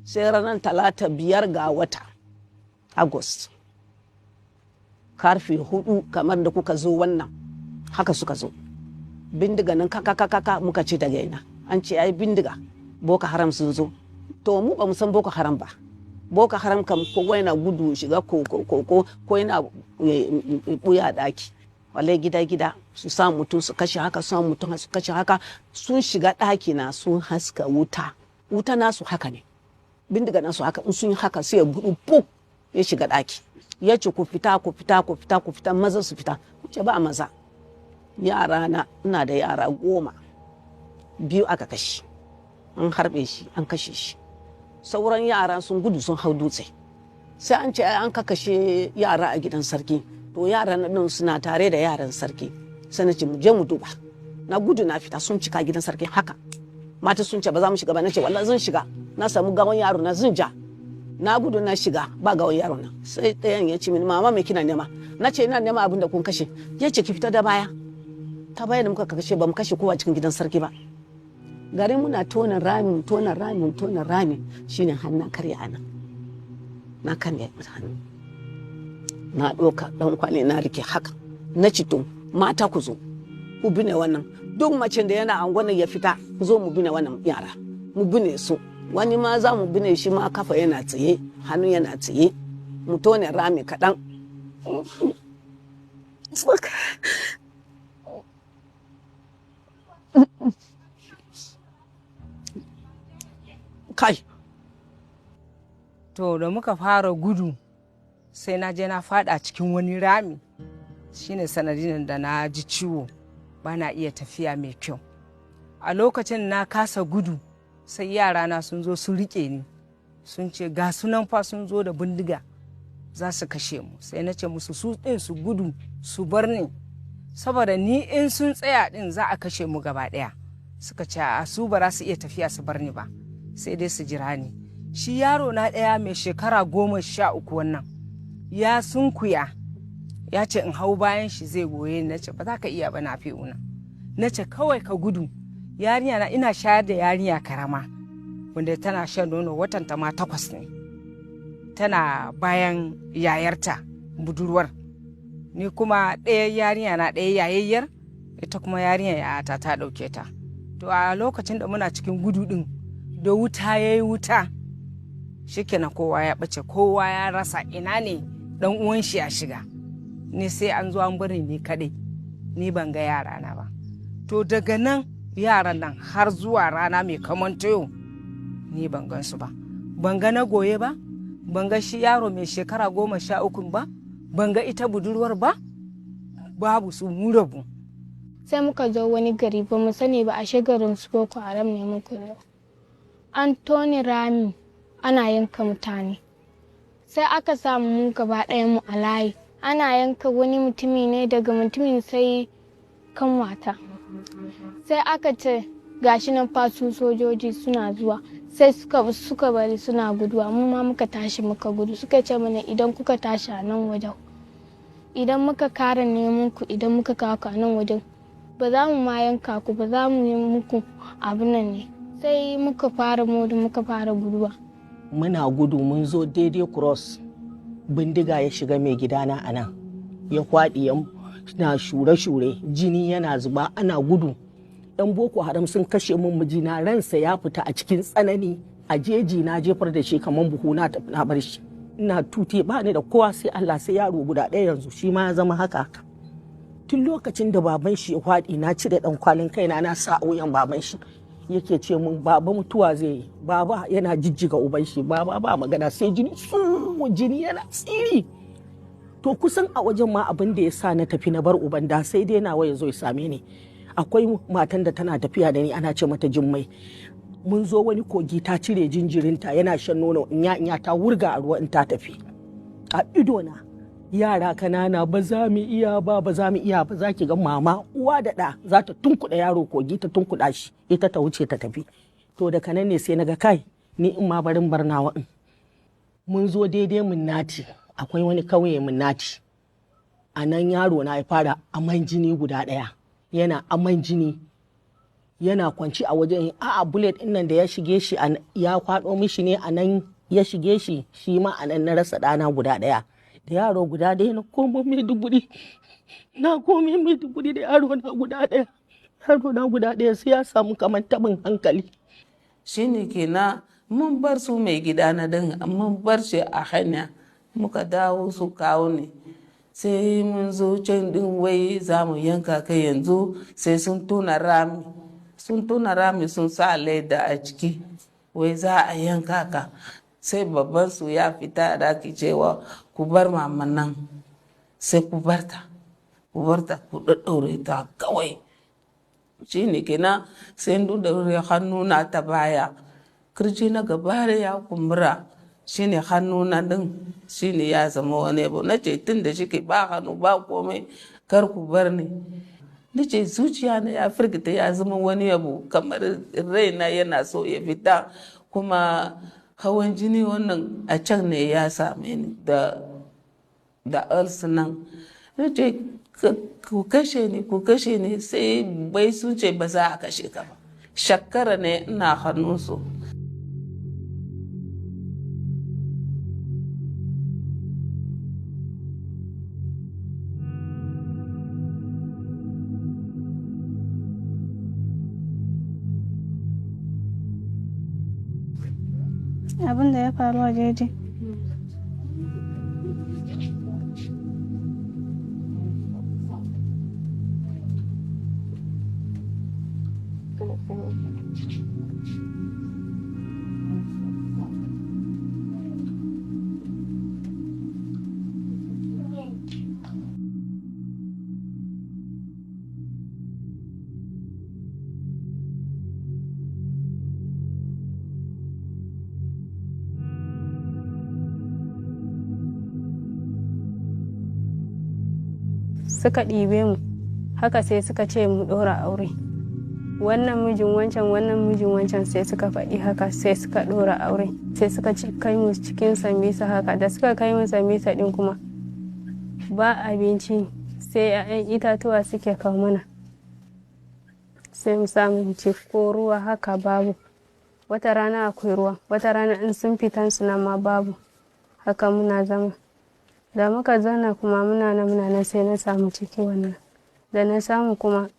sai ranar talata 5 ga wata August karfe 4 kamar da kuka zo wannan haka suka zo bindiga nan kaka muka ce daga ina an ce ai bindiga Boko Haram sun zo to mu ba mu san Boko Haram ba. Boko Haram kam ko yana gudu shiga ko yana buya daki wale gida su sa mutum su kashe haka su mutum su kashe haka sun shiga daki na sun haska wuta nasu haka ne bindiga nasu haka in sun yi haka sai ya gudu puk ya shiga daki ya ce ku fita maza su fita ce ba maza yara na ina da yara 10 2 aka kashe an harbe shi an kashe shi sauran yara sun gudu sun hau dutse sai an ce an kakashe yara a gidan sarki to yaran nan suna tare da yaran sarki sai na ce mu je mu duba na gudu na fita sun cika gidan sarki haka mata sun ce ba za mu shiga ba na ce wallahi zan shiga na samu gawan yaro na zan ja na gudu na shiga ba gawan yaro na sai ɗayan ya ce mini mama me kina nema na ce ina nema abin da kun kashe ya ce ki fita da baya ta baya da muka kashe ba mu kashe kowa cikin gidan sarki ba garin muna tona rami shine hannun karya nan na karya hannu na ɗoka ɗan kwali na rike haka na cito mata ku zo ku bine wannan duk macen da yana angwana ya fita ku zo mu bine wannan yara mu bine su wani ma za mu bine shi ma kafa yana tsaye hannu yana tsaye mu tone rami kaɗan kai to da muka fara gudu sai na je na fada cikin wani rami shine sanadin da na ji ciwo ba na iya tafiya mai kyau a lokacin na kasa gudu sai yara na sun zo su rike ni sun ce ga sunan fa sun zo da bindiga za su kashe mu sai na ce musu su din su gudu su bar ni saboda ni in sun tsaya din za a kashe mu gaba daya suka ce a su ba za su iya tafiya su bar ni ba sai dai su jira ni shi yaro na ɗaya mai shekara 13 wannan ya sunkuya ya ce in hau bayan shi zai goye ni nace ba za ka iya ba na fi una nace kawai ka gudu yarinya na ina shayar da yarinya karama wanda tana shan nono watan ta ma 8 ne tana bayan yayarta budurwar ni kuma ɗaya yarinya na ɗaya yayayyar ita kuma yarinya yayata ta ɗauke ta to a lokacin da muna cikin gudu din da wuta ya yi wuta shikenan kowa ya ɓace kowa ya rasa ina ne dan uwan shi ya shiga ni sai an zo an bari ni kaɗai ni ban ga yara na ba to daga nan yaran nan har zuwa rana mai kamanta yau ni ban gan su ba ban ga na goye ba ban ga shi yaro mai shekara 13 ba ban ga ita budurwar ba babu su mu rabu sai muka zo wani gari ba mu sani ba a garin su Boko Haram ne muka zo an tone rami ana yanka mutane sai aka samu mu gaba ɗaya mu a layi ana yanka wani mutumi ne daga mutumin sai kanwata sai aka ce gashi nan fasu sojoji suna zuwa sai suka bari suna guduwa mu ma muka tashi muka gudu suka ce mana idan kuka tashi a nan wajen idan muka kara neman ku idan muka kawo a nan wajen ba za mu ma yanka ku ba za mu nemi muku abin nan ne sai muka fara guduwa muna gudu mun zo daidai cross bindiga ya shiga mai gidana a nan ya kwaɗi na shure-shure jini yana zuba ana gudu ɗan Boko Haram sun kashe mun mijina ransa ya fita a cikin tsanani a jeji na jefar da shi kamar buhu na tafi na bar shi ina tute ba ni da kowa sai Allah sai yaro guda ɗaya yanzu shi ma ya zama haka tun lokacin da baban shi ya kwaɗi na cire ɗan kwalin kaina na sa a wuyan baban shi yake ce mun baba mutuwa zai yi baba yana jijjiga uban shi baba ba magana sai jini yana tsiri to kusan a wajen ma abin da ya sa na tafi na bar uban da sai dai nawa ya zo ya same ni akwai matan da tana tafiya da ni ana ce mata Jummai mun zo wani kogi ta cire jinjirinta yana shan nono inya ta wurga a ruwa in ta tafi a ido na yara kanana ba za mu iya ba za ki ga mama uwa da ɗa za ta tunkuɗa yaro kogi ta tunkuɗa shi ita ta wuce ta tafi to daga nan ne sai na ga kai ni in ma barin barnawa in mun zo daidai Minnati akwai wani kauye Minnati a nan yaro na ya fara aman jini guda ɗaya yana aman jini yana kwanci a wajen a'a bullet ɗin nan da ya shige shi ya kwaɗo mishi ne a nan ya shige shi shi ma a nan na rasa ɗana guda ɗaya da yaro guda ɗaya na komo Maiduguri da yaro na guda ɗaya sai ya samu kamar tabin hankali shine kenan mun bar su mai gida na din mun bar shi a hanya muka dawo su kawo ne sai mun zo can din wai za mu yanka kai yanzu sai sun tona rami sun sa leda a ciki wai za a yanka ka sai babban su ya fita da ke cewa ku bar maman nan sai ku barta ku ɗaɗɗaure ta kawai shi ne kenan sai ɗaɗɗaure hannu na ta baya kirji na gaba ya kumbura shi ne hannu na ɗin shi ne ya zama wani abu na ce tun da shi ke ba hannu ba komai kar ku bar ni na ce zuciya na ya firgita ya zama wani abu kamar raina yana so ya fita kuma hawan jini wannan a can ne ya same ni da nan na ce ku kashe ni sai bai sun ce ba za a kashe ka ba shakkara ne ina hannunsu abin da ya faru a jeji suka ɗibe mu haka sai suka ce mu ɗora aure wannan mijin wancan sai suka faɗi haka sai suka ɗora aure sai suka kai mu cikin sambisa haka da suka kai mu sambisa ɗin kuma ba abinci sai 'ya'yan itatuwa suke kawo mana sai mu samu ci ko ruwa haka babu wata rana akwai ruwa wata rana in sun fitan suna ma babu haka muna zama da muka zauna kuma muna nan sai na samu ciki wannan da na samu kuma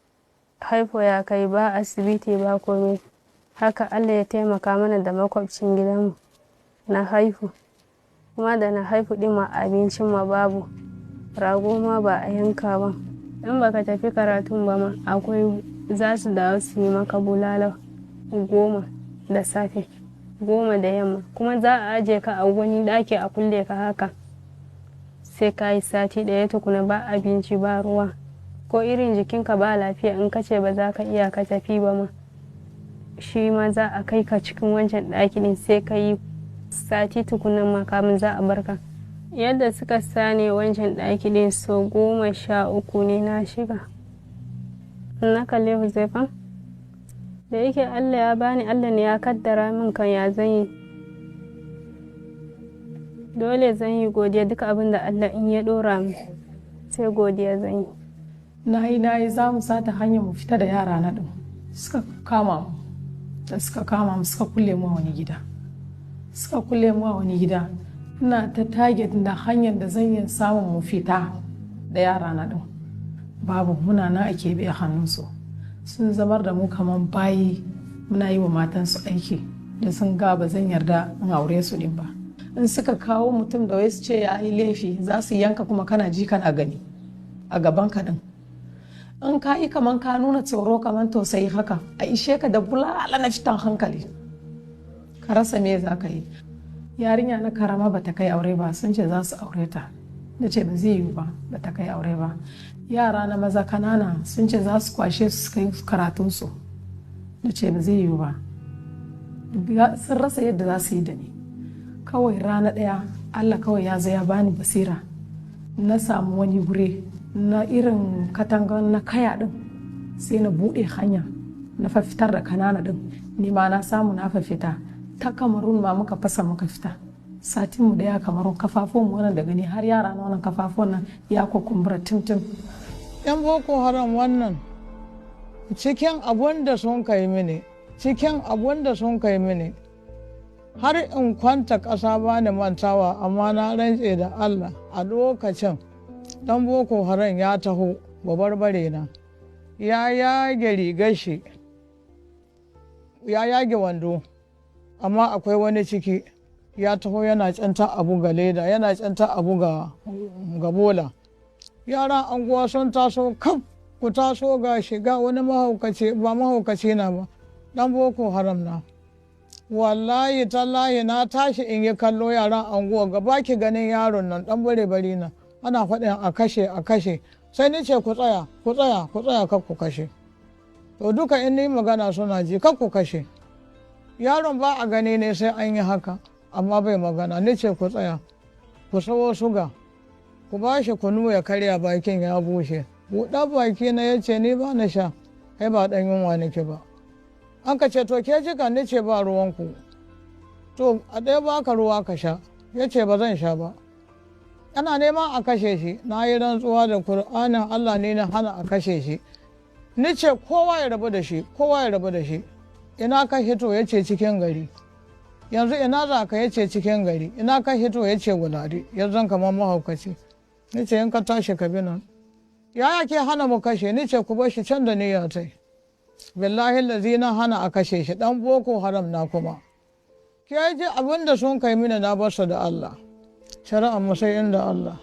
haifo ya kai ba asibiti ba komai haka Allah ya taimaka mana da makwabcin gidanmu na haifu kuma da na haifu din ma abincin ma babu rago ma ba a yanka ba in baka tafi karatun ba ma akwai za su dawo su yi maka bulala 10 da safe 10 da yamma kuma za a aje ka a wani daki a kulle ka haka sai ka yi sati ɗaya tukuna ba abinci ba ruwa ko irin jikinka ba lafiya in ka ce ba za ka iya ka tafi ba ma shi ma za a kai ka cikin wancan ɗaki ɗin sai ka yi sati tukunan ma kamun za a barka yadda suka sani wancan ɗaki ɗin so 13 ne na shiga na kalle Huzaifa da yake Allah ya bani Allah ne ya kaddara min kan ya zan yi dole zan yi godiya duka abin da Allah in ya dora mu sai godiya zan yi na yi za mu sata hanyar mu fita da yara na ɗin suka kama mu suka kulle mu a wani gida ina ta target da hanyar da zan yi samun mu fita da yara na ɗin babu muna nan a keɓe a hannunsu sun zamar da mu kamar bayi muna yi wa matansu aiki da sun ga ba zan yarda in aure su ɗin ba in suka kawo mutum da wai su ce ya yi laifi za su yanka kuma kana ji kana gani a gaban ka din in ka yi kaman ka nuna tsoro kaman tausayi haka a ishe ka da bulala na fitan hankali ka rasa me za ka yi yarinya na karama ba ta kai aure ba sun ce za su aure ta na ce ba zai yiwu ba ba ta kai aure ba yara na maza kanana sun ce za su kwashe su kai karatunsu na ce ba zai yiwu ba sun rasa yadda za su yi da ni kawai rana ɗaya Allah kawai ya zo ya bani basira na samu wani gure na irin katangan na kaya din sai na buɗe hanya na fitar da kanana din ni ma na samu na fita ta Kamarun ma muka fasa muka fita satin mu da ya Kamarun kafafun mu wannan da gani har yara na wannan kafafun nan ya kumbura timtim yan boko haram wannan cikin abun da sun kai mini har in kwanta ƙasa ba ni mantawa, amma na rantse da Allah a lokacin ɗan boko haram ya taho babarbare na ya yage rigar shi, ya yage wando, amma akwai wani ciki ya taho yana canta abu ga leda, yana canta abu ga bola. Yaran anguwa sun taso kaf, ku taso ga shiga wani mahaukaci, ba mahaukaci na ba, ɗan boko haram na. Wallahi tallahi na tashi in yi kallo yaran anguwa gaba ki ganin yaron nan ɗan bare na ana faɗin a kashe sai ni ce ku tsaya kar ku kashe. To duka in ni magana suna ji kar ku kashe. Yaron ba a gani ne sai an yi haka, amma bai magana. Ni ce ku tsaya, ku sawo suga, ku ba shi kunu ya karya, bakin ya bushe. Buɗa baki na ya ce ni ba na sha, kai ba ɗan yunwa nake ba. An ka ce to ke jika, ni ce ba ruwanku. To a ɗaya baka ruwa ka sha, ya ce ba zan sha ba. Ana neman a kashe shi, na yi rantsuwa da Kur'anin Allah ne na hana a kashe shi. Ni ce kowa ya rabu da shi, ina ka hito, ya ce cikin gari. Yanzu ina za ka, ya ce cikin gari. Ina ka hito, ya ce wulari, ya zan kamar mahaukaci. Ni ce in ka tashi ka bi nan. Yaya ke hana mu kashe? Ni ce ku bar shi can da niyya tai. Billahi lazi na hana a kashe shi, ɗan boko haram na kuma. Ke ji abin da sun kai mini na basu da Allah. Shari'ar mu sai inda Allah.